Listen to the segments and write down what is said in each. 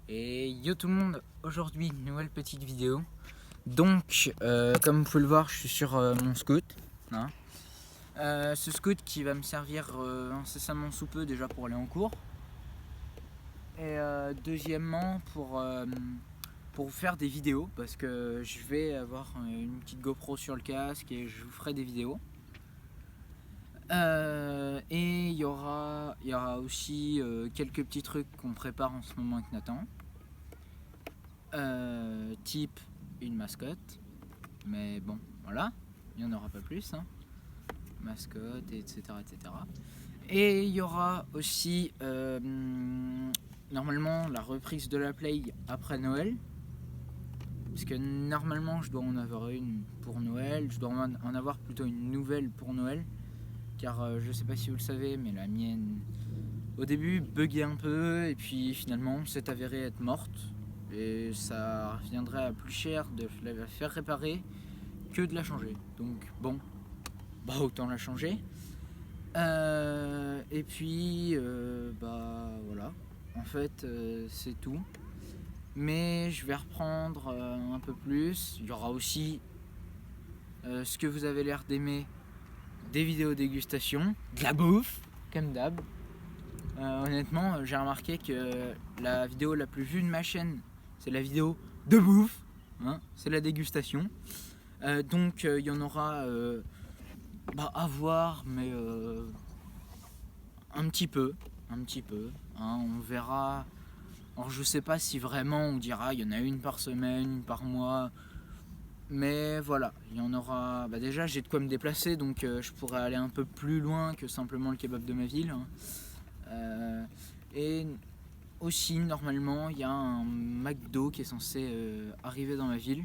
Et yo tout le monde, aujourd'hui une nouvelle petite vidéo. Donc comme vous pouvez le voir, je suis sur mon scout, hein. Ce scout qui va me servir incessamment sous peu, déjà pour aller en cours. Et deuxièmement pour faire des vidéos, parce que je vais avoir une petite GoPro sur le casque et je vous ferai des vidéos. Et il y aura aussi quelques petits trucs qu'on prépare en ce moment avec Nathan. Type une mascotte, mais bon, voilà, il n'y en aura pas plus, hein. Mascotte, etc., etc. Et il y aura aussi normalement la reprise de la Play après Noël, parce que normalement je dois en avoir une pour Noël, je dois en avoir plutôt une nouvelle pour Noël, car je sais pas si vous le savez, mais la mienne au début buguait un peu et puis finalement s'est avérée être morte. Et ça reviendrait à plus cher de la faire réparer que de la changer. Donc bon, bah autant la changer. Et puis bah voilà. En fait c'est tout. Mais je vais reprendre un peu plus. Il y aura aussi ce que vous avez l'air d'aimer, des vidéos dégustation, de la bouffe, comme d'hab. Honnêtement, j'ai remarqué que la vidéo la plus vue de ma chaîne, c'est la vidéo de bouffe, hein, c'est la dégustation. Donc il y en aura à voir, mais un petit peu, hein, on verra. Alors je sais pas si vraiment on dira il y en a une par semaine, une par mois, mais voilà, il y en aura. Bah déjà j'ai de quoi me déplacer, donc je pourrais aller un peu plus loin que simplement le kebab de ma ville, hein. Et aussi, normalement, il y a un McDo qui est censé arriver dans ma ville.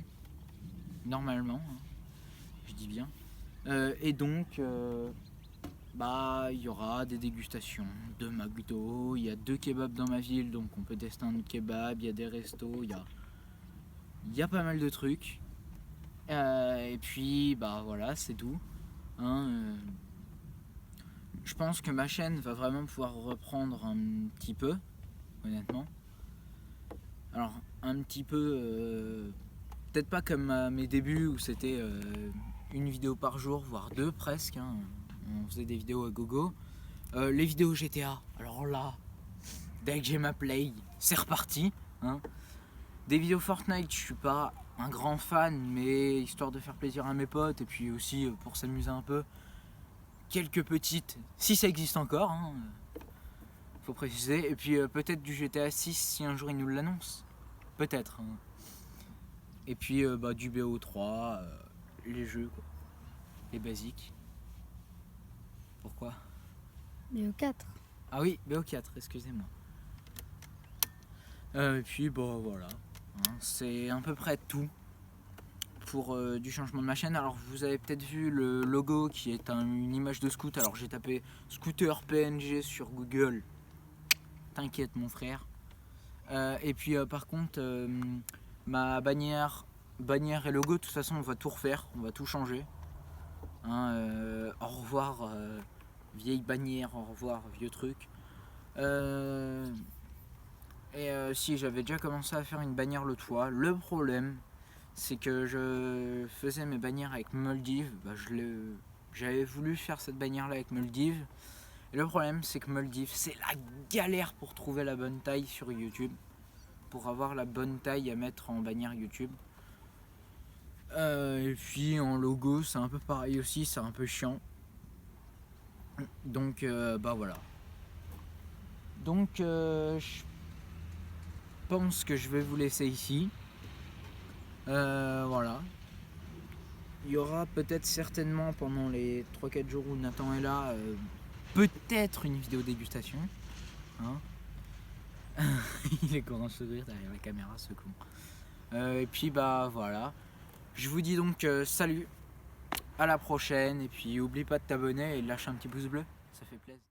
Normalement, hein, je dis bien. Et donc, il y aura des dégustations de McDo. Il y a 2 kebabs dans ma ville, donc on peut tester un kebab. Il y a des restos, il y a pas mal de trucs. Et puis, bah voilà, c'est tout, hein. Je pense que ma chaîne va vraiment pouvoir reprendre un petit peu, honnêtement. Alors, un petit peu, peut-être pas comme à mes débuts où c'était une vidéo par jour, voire 2 presque, hein. On faisait des vidéos à gogo. Les vidéos GTA, alors là, dès que j'ai ma play, c'est reparti, hein. Des vidéos Fortnite, je suis pas un grand fan, mais histoire de faire plaisir à mes potes et puis aussi pour s'amuser un peu. Quelques petites, si ça existe encore, hein, faut préciser. Et puis peut-être du GTA 6 si un jour ils nous l'annoncent. Peut-être, hein. Et puis du BO3, les jeux, quoi. Les basiques. Pourquoi? BO4. Ah oui, BO4, excusez-moi. Et puis voilà, hein, c'est à peu près tout pour du changement de ma chaîne. Alors vous avez peut-être vu le logo qui est une image de scout. Alors j'ai tapé scooter PNG sur Google. T'inquiète mon frère. Et puis par contre ma bannière et logo, de toute façon on va tout refaire, on va tout changer, hein. Au revoir vieille bannière, au revoir vieux truc. Si j'avais déjà commencé à faire une bannière le toit, le problème c'est que je faisais mes bannières avec Moldiv. J'avais voulu faire cette bannière là avec Moldiv. Et le problème c'est que Moldiv c'est la galère pour trouver la bonne taille sur YouTube, pour avoir la bonne taille à mettre en bannière YouTube. Et puis en logo c'est un peu pareil aussi, c'est un peu chiant. Donc voilà. Donc je pense que je vais vous laisser ici. Voilà. Il y aura peut-être certainement pendant les 3-4 jours où Nathan est là, peut-être une vidéo dégustation, hein. Il est grand sourire derrière la caméra, ce con. Et puis voilà. Je vous dis donc salut, à la prochaine, et puis oublie pas de t'abonner et lâche un petit pouce bleu, ça fait plaisir.